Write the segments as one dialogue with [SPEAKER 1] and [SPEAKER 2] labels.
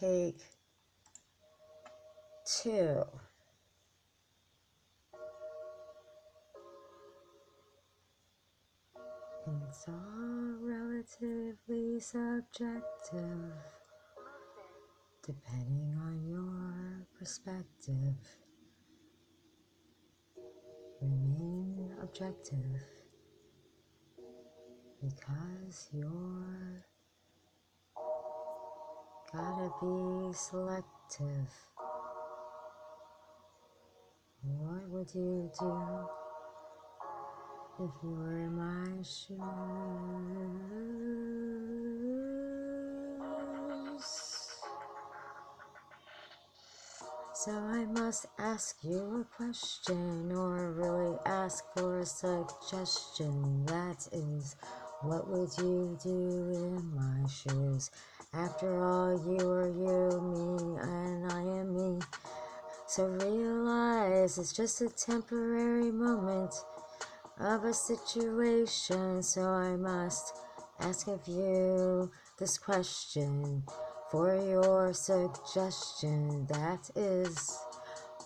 [SPEAKER 1] Take 2. It's all relatively subjective, depending on your perspective. Remain objective, because you're gotta be selective. What would you do if you were in my shoes? So I must ask you a question, or really ask for a suggestion. That is, what would you do in my shoes? After all, you are you, me, and I am me. So realize it's just a temporary moment of a situation. So I must ask of you this question for your suggestion. That is,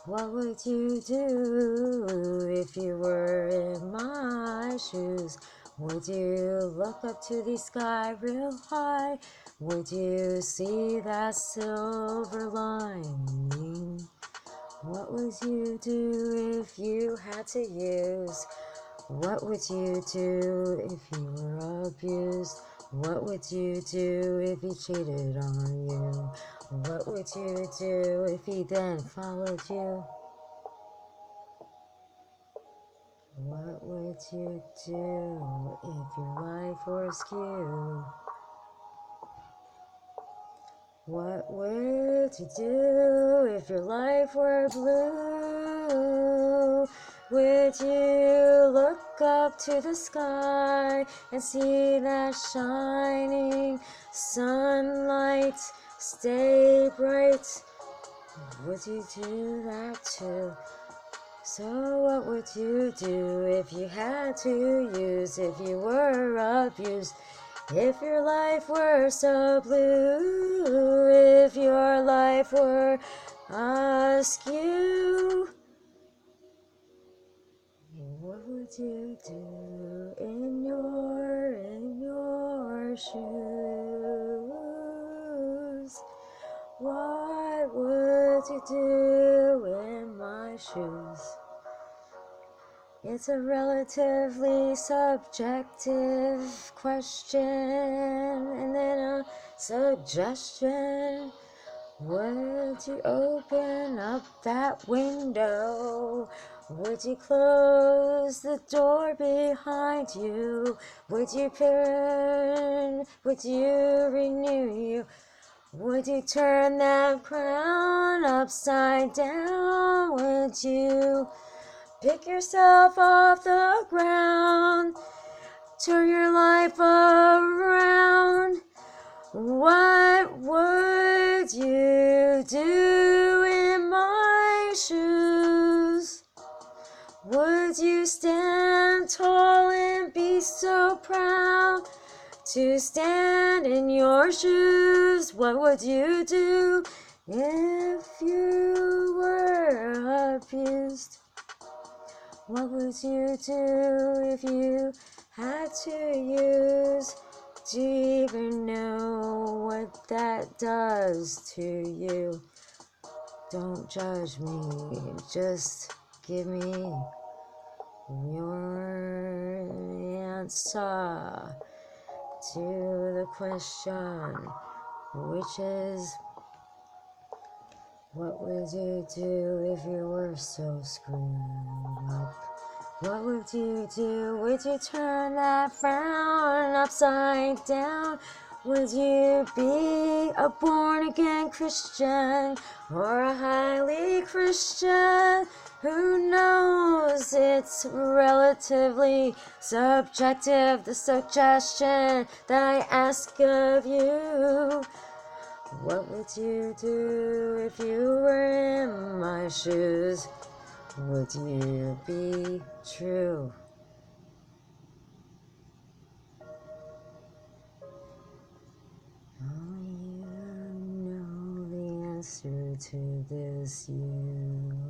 [SPEAKER 1] what would you do if you were in my shoes? Would you look up to the sky real high? Would you see that silver lining? What would you do if you had to use? What would you do if you were abused? What would you do if he cheated on you? What would you do if he then followed you? What would you do if your life were askew? What would you do if your life were blue? Would you look up to the sky and see that shining sunlight stay bright? Would you do that too? So what would you do if you had to use, if you were abused? If your life were so blue, if your life were askew, what would you do in your shoes? What would you do in my shoes? It's a relatively subjective question, and then a suggestion. Would you open up that window? Would you close the door behind you? Would you turn? Would you renew you? Would you turn that crown upside down? Would you pick yourself off the ground, turn your life around? What would you do in my shoes? Would you stand tall and be so proud to stand in your shoes? What would you do if you were abused? What would you do if you had to use? Do you even know what that does to you? Don't judge me, just give me your answer to the question, which is, what would you do if you were so screwed up? What would you do? Would you turn that frown upside down? Would you be a born-again Christian or a highly Christian? Who knows? It's relatively subjective, the suggestion that I ask of you. What would you do if you were in my shoes? Would you be true? Only you know answer to this you.